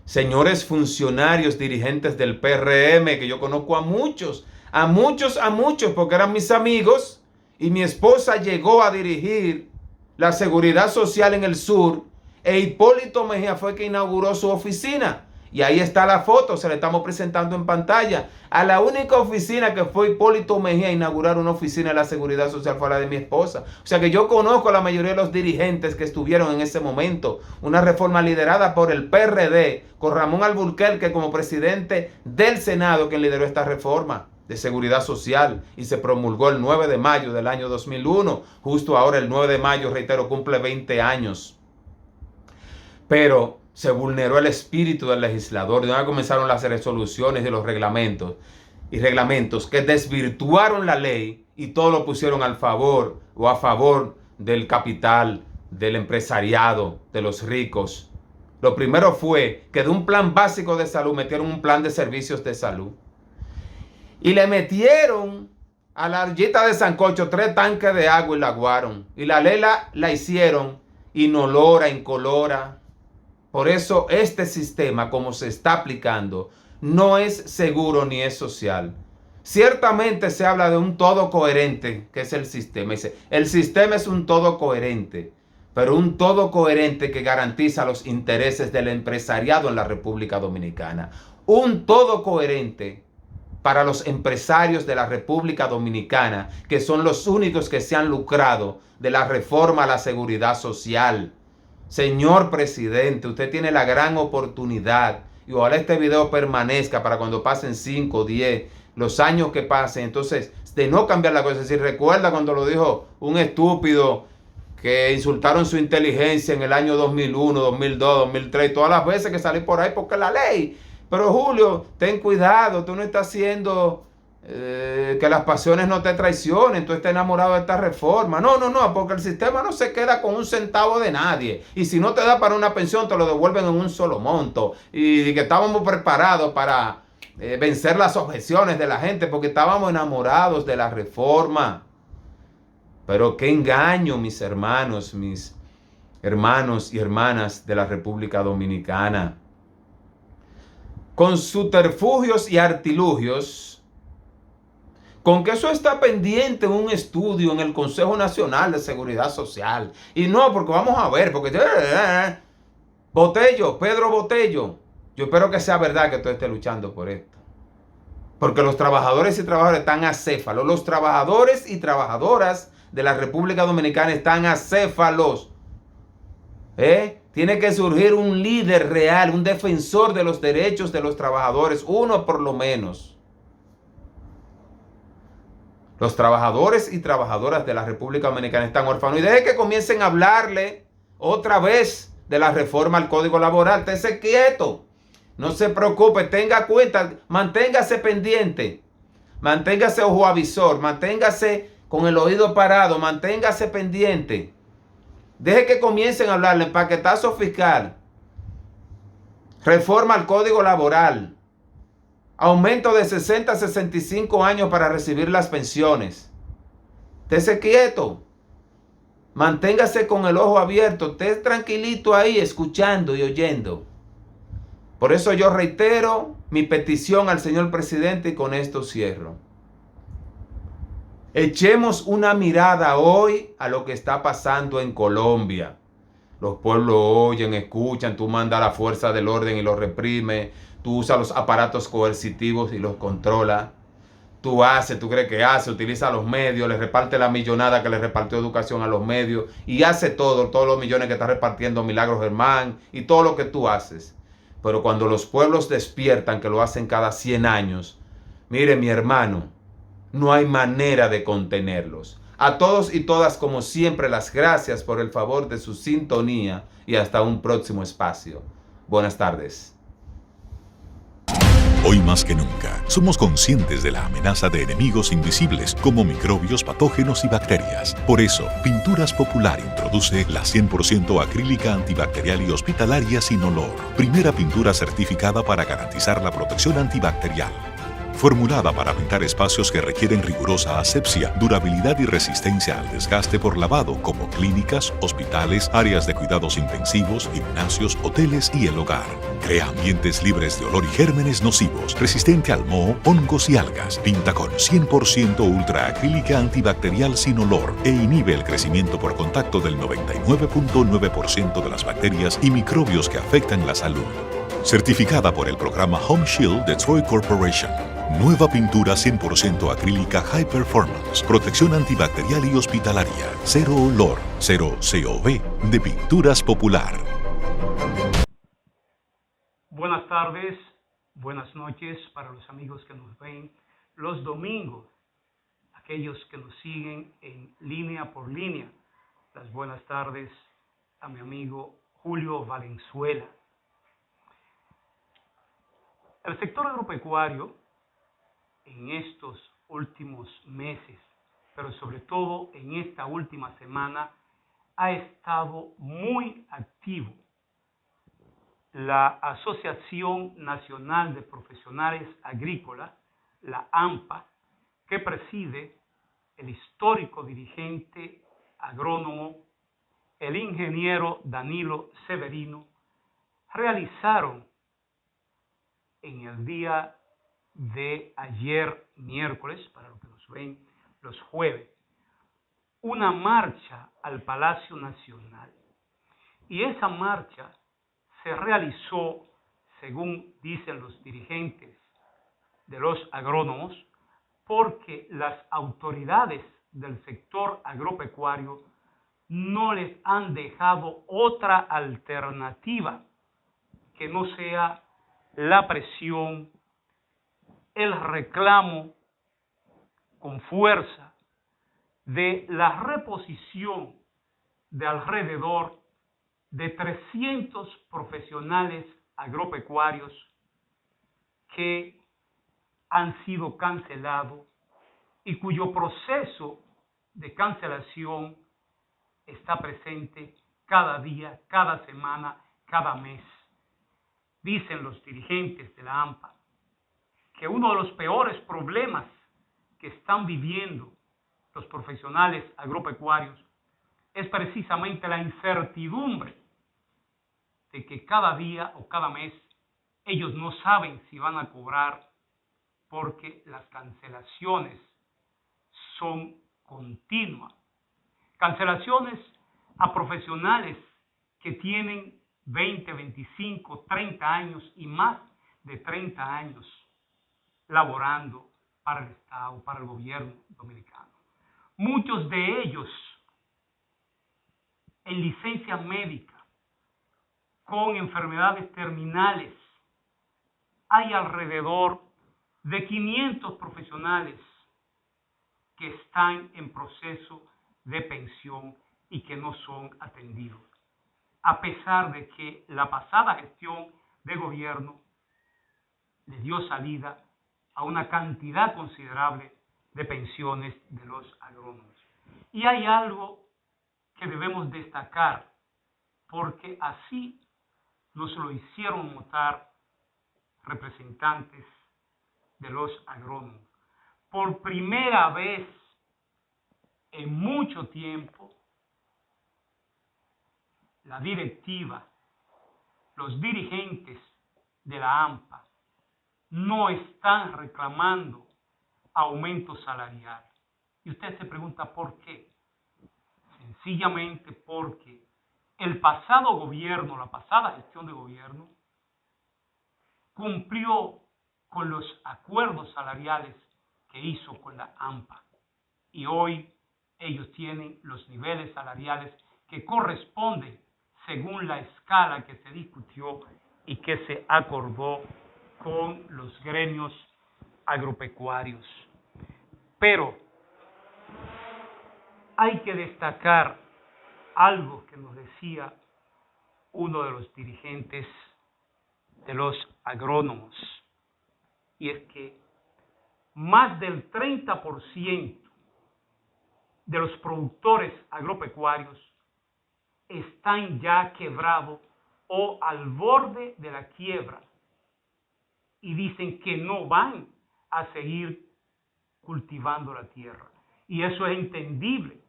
señores funcionarios dirigentes del PRM, que yo conozco a muchos, porque eran mis amigos, y mi esposa llegó a dirigir la seguridad social en el sur, e Hipólito Mejía fue que inauguró su oficina. Y ahí está la foto, se la estamos presentando en pantalla. A la única oficina que fue Hipólito Mejía a inaugurar una oficina de la seguridad social fue la de mi esposa. O sea que yo conozco a la mayoría de los dirigentes que estuvieron en ese momento. Una reforma liderada por el PRD, con Ramón Alburquerque como presidente del Senado, quien lideró esta reforma de seguridad social, y se promulgó el 9 de mayo del año 2001. Justo ahora el 9 de mayo, reitero, cumple 20 años. Pero se vulneró el espíritu del legislador. De donde comenzaron las resoluciones y los reglamentos. y reglamentos que desvirtuaron la ley y todo lo pusieron al favor o a favor del capital, del empresariado, de los ricos. Lo primero fue que de un plan básico de salud metieron un plan de servicios de salud. Y le metieron a la ollita de sancocho 3 tanques de agua y la aguaron. Y la ley la hicieron inolora, incolora. Por eso este sistema, como se está aplicando, no es seguro ni es social. Ciertamente se habla de un todo coherente, que es el sistema. Dice, el sistema es un todo coherente, pero un todo coherente que garantiza los intereses del empresariado en la República Dominicana. Un todo coherente para los empresarios de la República Dominicana, que son los únicos que se han lucrado de la reforma a la seguridad social. Señor presidente, usted tiene la gran oportunidad, y ojalá este video permanezca para cuando pasen 5, 10, los años que pasen, entonces, de no cambiar la cosa. Si recuerda cuando lo dijo un estúpido que insultaron su inteligencia en el año 2001, 2002, 2003, todas las veces que salí por ahí porque la ley. Pero Julio, ten cuidado, tú no estás haciendo que las pasiones no te traicionen, tú estás enamorado de esta reforma. No, porque el sistema no se queda con un centavo de nadie. Y si no te da para una pensión, te lo devuelven en un solo monto. Y que estábamos preparados para vencer las objeciones de la gente porque estábamos enamorados de la reforma. Pero qué engaño, mis hermanos y hermanas de la República Dominicana. Con subterfugios y artilugios, con que eso está pendiente en un estudio en el Consejo Nacional de Seguridad Social. Y no, porque vamos a ver, porque Botello, Pedro Botello, yo espero que sea verdad que tú estés luchando por esto. Porque los trabajadores y trabajadoras están acéfalos. Los trabajadores y trabajadoras de la República Dominicana están acéfalos. Tiene que surgir un líder real, un defensor de los derechos de los trabajadores, uno por lo menos. Los trabajadores y trabajadoras de la República Dominicana están huérfanos. Y desde que comiencen a hablarle otra vez de la reforma al Código Laboral, estése quieto. No se preocupe, tenga cuenta, manténgase pendiente, manténgase ojo avisor, manténgase con el oído parado, manténgase pendiente. Deje que comiencen a hablarle, paquetazo fiscal, reforma al Código Laboral, aumento de 60 a 65 años para recibir las pensiones. Estése quieto, manténgase con el ojo abierto, esté tranquilito ahí escuchando y oyendo. Por eso yo reitero mi petición al señor presidente y con esto cierro. Echemos una mirada hoy a lo que está pasando en Colombia. Los pueblos oyen, escuchan, tú mandas a la fuerza del orden y los reprime, tú usas los aparatos coercitivos y los controla. Tú crees que hace, utiliza los medios, le reparte la millonada que le repartió educación a los medios y hace todos los millones que está repartiendo Milagros Germán y todo lo que tú haces. Pero cuando los pueblos despiertan, que lo hacen cada 100 años, mire mi hermano, no hay manera de contenerlos. A todos y todas, como siempre, las gracias por el favor de su sintonía y hasta un próximo espacio. Buenas tardes. Hoy más que nunca, somos conscientes de la amenaza de enemigos invisibles como microbios, patógenos y bacterias. Por eso, Pinturas Popular introduce la 100% acrílica antibacterial y hospitalaria sin olor. Primera pintura certificada para garantizar la protección antibacterial. Formulada para pintar espacios que requieren rigurosa asepsia, durabilidad y resistencia al desgaste por lavado, como clínicas, hospitales, áreas de cuidados intensivos, gimnasios, hoteles y el hogar. Crea ambientes libres de olor y gérmenes nocivos, resistente al moho, hongos y algas. Pinta con 100% ultra acrílica antibacterial sin olor e inhibe el crecimiento por contacto del 99.9% de las bacterias y microbios que afectan la salud. Certificada por el programa Home Shield de Troy Corporation. Nueva pintura 100% acrílica High Performance. Protección antibacterial y hospitalaria. Cero olor, cero COV. De Pinturas Popular. Buenas tardes, buenas noches para los amigos que nos ven los domingos. Aquellos que nos siguen en línea por línea. Las buenas tardes a mi amigo Julio Valenzuela. El sector agropecuario en estos últimos meses, pero sobre todo en esta última semana, ha estado muy activo la Asociación Nacional de Profesionales Agrícolas, la ANPA, que preside el histórico dirigente agrónomo, el ingeniero Danilo Severino, realizaron en el día de ayer, miércoles, para los que nos ven los jueves, una marcha al Palacio Nacional. Y esa marcha se realizó, según dicen los dirigentes de los agrónomos, porque las autoridades del sector agropecuario no les han dejado otra alternativa que no sea la presión, el reclamo con fuerza de la reposición de alrededor de 300 profesionales agropecuarios que han sido cancelados y cuyo proceso de cancelación está presente cada día, cada semana, cada mes. Dicen los dirigentes de la ANPA que uno de los peores problemas que están viviendo los profesionales agropecuarios es precisamente la incertidumbre de que cada día o cada mes ellos no saben si van a cobrar, porque las cancelaciones son continuas. Cancelaciones a profesionales que tienen 20, 25, 30 años y más de 30 años laborando para el Estado, para el gobierno dominicano. Muchos de ellos en licencia médica, con enfermedades terminales. Hay alrededor de 500 profesionales que están en proceso de pensión y que no son atendidos, a pesar de que la pasada gestión de gobierno le dio salida a una cantidad considerable de pensiones de los agrónomos. Y hay algo que debemos destacar, porque así nos lo hicieron notar representantes de los agrónomos. Por primera vez en mucho tiempo, la directiva, los dirigentes de la ANPA no están reclamando aumento salarial. Y usted se pregunta por qué. Sencillamente porque el pasado gobierno, la pasada gestión de gobierno, cumplió con los acuerdos salariales que hizo con la ANPA. Y hoy ellos tienen los niveles salariales que corresponden según la escala que se discutió y que se acordó con los gremios agropecuarios. Pero hay que destacar algo que nos decía uno de los dirigentes de los agrónomos, y es que más del 30% de los productores agropecuarios están ya quebrados o al borde de la quiebra, y dicen que no van a seguir cultivando la tierra. Y eso es entendible,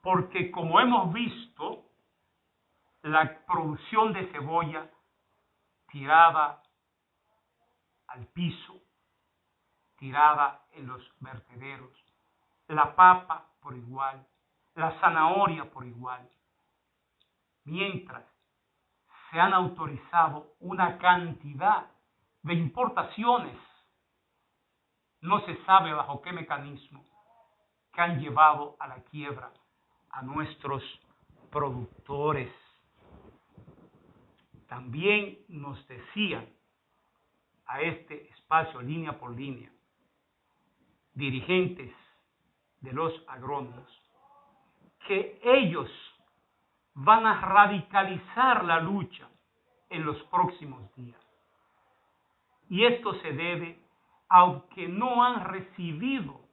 porque como hemos visto, la producción de cebolla tirada al piso, tirada en los vertederos, la papa por igual, la zanahoria por igual, mientras se han autorizado una cantidad de importaciones, no se sabe bajo qué mecanismo, que han llevado a la quiebra a nuestros productores. También nos decían a este espacio línea por línea dirigentes de los agrónomos que ellos van a radicalizar la lucha en los próximos días. Y esto se debe aunque no han recibido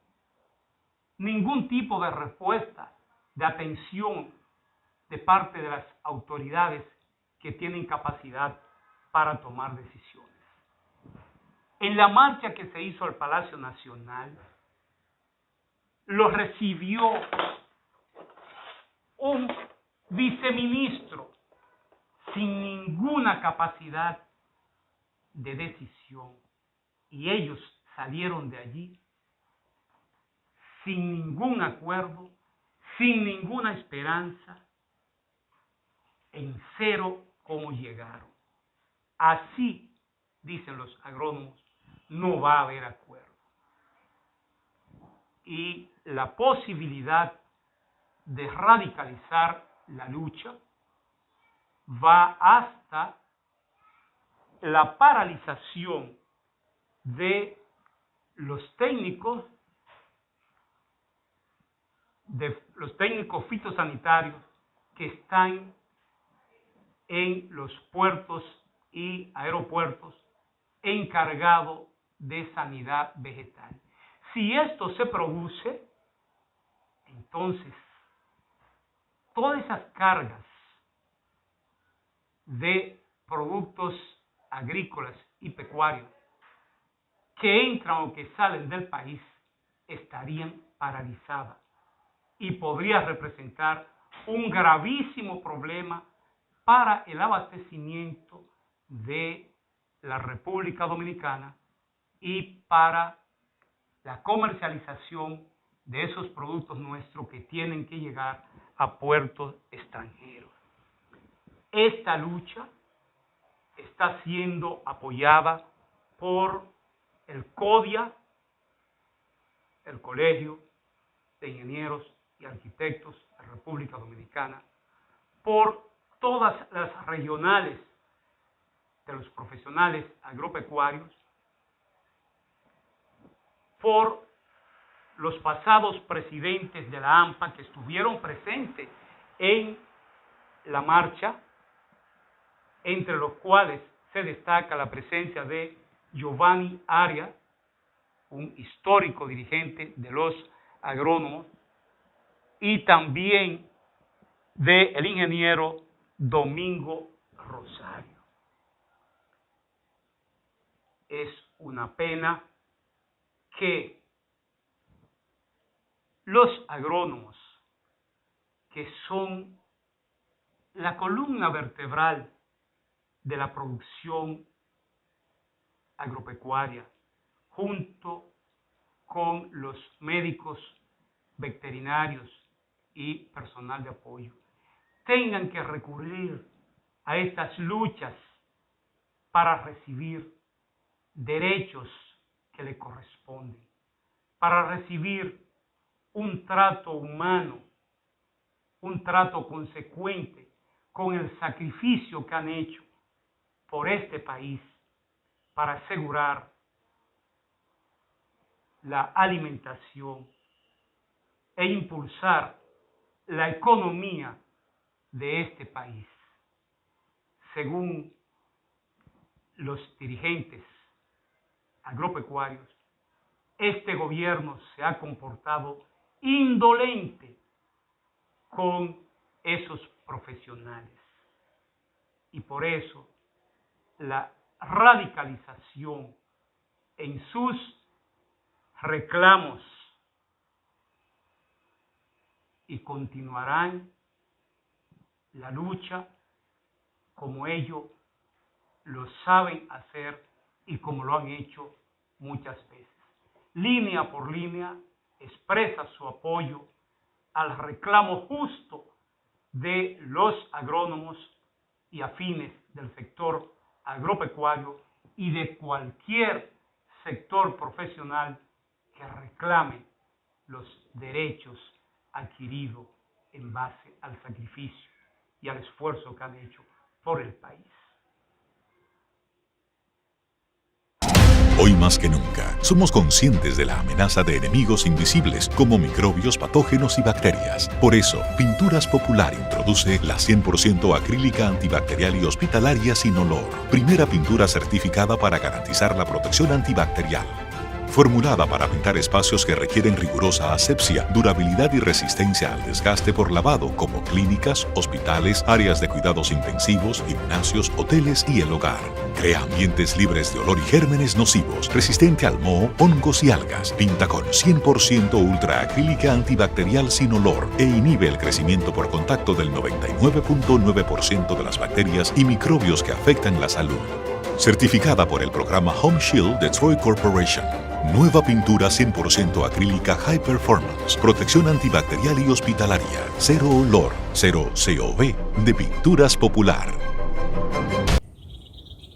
ningún tipo de respuesta, de atención de parte de las autoridades que tienen capacidad para tomar decisiones. En la marcha que se hizo al Palacio Nacional, lo recibió un viceministro sin ninguna capacidad de decisión, y ellos salieron de allí sin ningún acuerdo, sin ninguna esperanza, en cero como llegaron. Así, dicen los agrónomos, no va a haber acuerdo. Y la posibilidad de radicalizar la lucha va hasta la paralización de los técnicos fitosanitarios que están en los puertos y aeropuertos encargados de sanidad vegetal. Si esto se produce, entonces todas esas cargas de productos agrícolas y pecuarios que entran o que salen del país estarían paralizadas y podría representar un gravísimo problema para el abastecimiento de la República Dominicana y para la comercialización de esos productos nuestros que tienen que llegar a puertos extranjeros. Esta lucha está siendo apoyada por el CODIA, el Colegio de Ingenieros y Arquitectos de la República Dominicana, por todas las regionales de los profesionales agropecuarios, por los pasados presidentes de la AMPA que estuvieron presentes en la marcha, entre los cuales se destaca la presencia de Giovanni Arias, un histórico dirigente de los agrónomos, y también del ingeniero Domingo Rosario. Es una pena que los agrónomos, que son la columna vertebral de la producción agropecuaria, junto con los médicos veterinarios y personal de apoyo, tengan que recurrir a estas luchas para recibir derechos que le corresponden, para recibir un trato humano, un trato consecuente con el sacrificio que han hecho por este país para asegurar la alimentación e impulsar la economía de este país. Según los dirigentes agropecuarios, este gobierno se ha comportado indolente con esos profesionales. Y por eso la radicalización en sus reclamos, y continuarán la lucha como ellos lo saben hacer y como lo han hecho muchas veces. Línea por línea expresa su apoyo al reclamo justo de los agrónomos y afines del sector agropecuario y de cualquier sector profesional que reclame los derechos adquiridos en base al sacrificio y al esfuerzo que han hecho por el país. Hoy más que nunca, somos conscientes de la amenaza de enemigos invisibles como microbios, patógenos y bacterias. Por eso, Pinturas Popular introduce la 100% acrílica antibacterial y hospitalaria sin olor. Primera pintura certificada para garantizar la protección antibacterial. formulada para pintar espacios que requieren rigurosa asepsia, durabilidad y resistencia al desgaste por lavado, como clínicas, hospitales, áreas de cuidados intensivos, gimnasios, hoteles y el hogar. Crea ambientes libres de olor y gérmenes nocivos, resistente al moho, hongos y algas. Pinta con 100% ultra acrílica antibacterial sin olor e inhibe el crecimiento por contacto del 99.9% de las bacterias y microbios que afectan la salud. Certificada por el programa Home Shield de Troy Corporation. Nueva pintura 100% acrílica High Performance. Protección antibacterial y hospitalaria. Cero olor, cero COV de Pinturas Popular.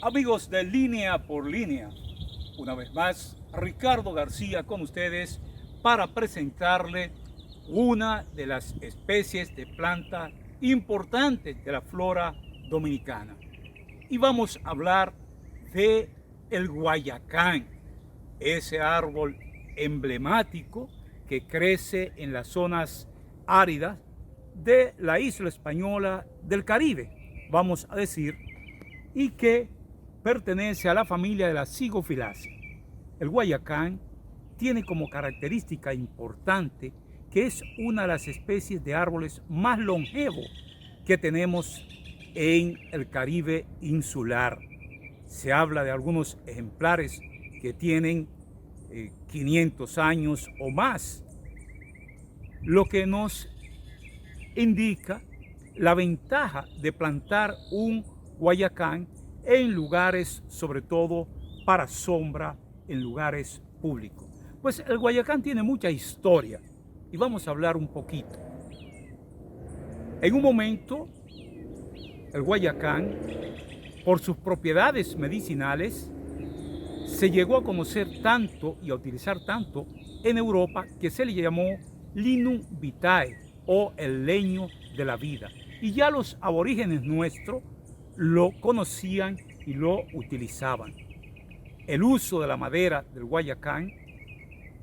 Amigos de Línea por Línea, una vez más, Ricardo García con ustedes para presentarle una de las especies de planta importantes de la flora dominicana. Y vamos a hablar de el guayacán, ese árbol emblemático que crece en las zonas áridas de la isla española del Caribe, vamos a decir, y que pertenece a la familia de las Zygophyllaceae. El guayacán tiene como característica importante que es una de las especies de árboles más longevos que tenemos en el Caribe insular. Se habla de algunos ejemplares que tienen 500 años o más, lo que nos indica la ventaja de plantar un guayacán en lugares, sobre todo para sombra, en lugares públicos. Pues el guayacán tiene mucha historia y vamos a hablar un poquito. En un momento, el guayacán, por sus propiedades medicinales, se llegó a conocer tanto y a utilizar tanto en Europa que se le llamó Linum vitae o el leño de la vida. Y ya los aborígenes nuestros lo conocían y lo utilizaban. El uso de la madera del guayacán,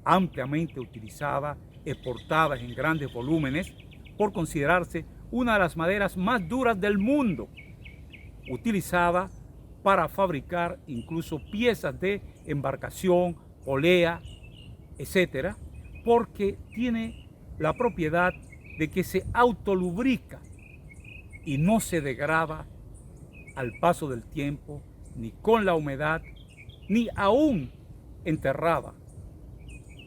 ampliamente utilizada, exportada en grandes volúmenes, por considerarse una de las maderas más duras del mundo, utilizada para fabricar incluso piezas de embarcación, polea, etcétera, porque tiene la propiedad de que se autolubrica y no se degrada al paso del tiempo, ni con la humedad, ni aún enterrada.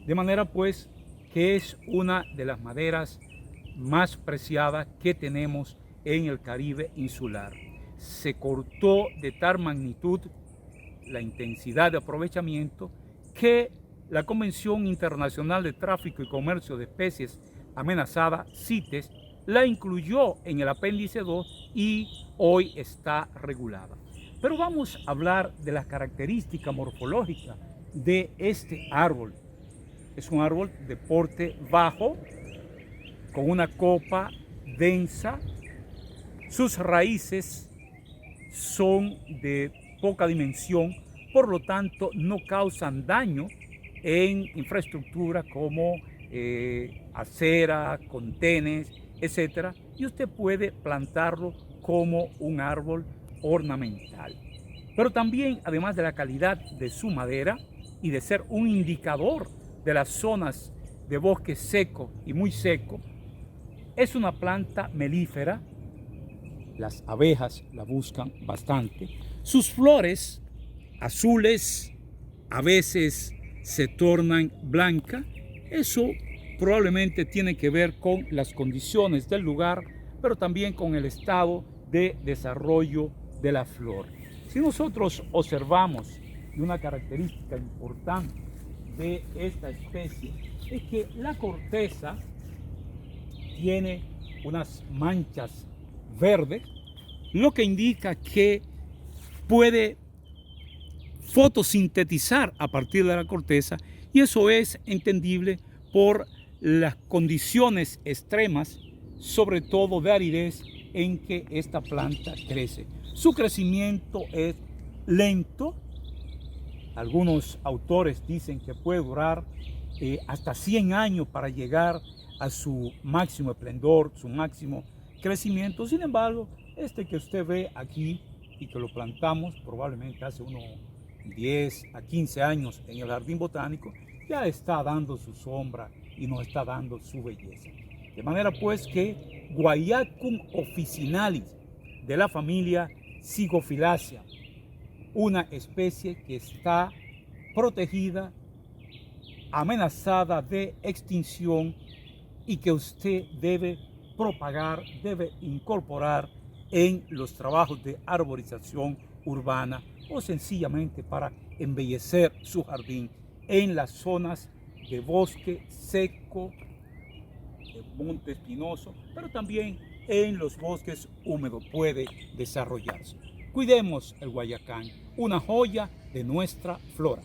De manera pues que es una de las maderas más preciadas que tenemos en el Caribe insular. Se cortó de tal magnitud la intensidad de aprovechamiento que la Convención Internacional de Tráfico y Comercio de Especies Amenazadas, CITES, la incluyó en el apéndice 2 y hoy está regulada. Pero vamos a hablar de las características morfológicas de este árbol. Es un árbol de porte bajo, con una copa densa. Sus raíces son de poca dimensión, por lo tanto no causan daño en infraestructura como acera, contenes, etcétera, y usted puede plantarlo como un árbol ornamental. Pero también, además de la calidad de su madera y de ser un indicador de las zonas de bosque seco y muy seco, es una planta melífera. Las abejas la buscan bastante. Sus flores azules a veces se tornan blancas. Eso probablemente tiene que ver con las condiciones del lugar, pero también con el estado de desarrollo de la flor. Si nosotros observamos una característica importante de esta especie, es que la corteza tiene unas manchas verdes, lo que indica que puede fotosintetizar a partir de la corteza, y eso es entendible por las condiciones extremas, sobre todo de aridez, en que esta planta crece. Su crecimiento es lento. Algunos autores dicen que puede durar hasta 100 años para llegar a su máximo esplendor, su máximo crecimiento. Sin embargo, este que usted ve aquí y que lo plantamos probablemente hace unos 10 a 15 años en el jardín botánico, ya está dando su sombra y nos está dando su belleza. De manera pues que Guaiacum officinalis de la familia Zygophyllaceae, una especie que está protegida, amenazada de extinción y que usted debe propagar, debe incorporar en los trabajos de arborización urbana o sencillamente para embellecer su jardín en las zonas de bosque seco, de monte espinoso, pero también en los bosques húmedos puede desarrollarse. Cuidemos el guayacán, una joya de nuestra flora.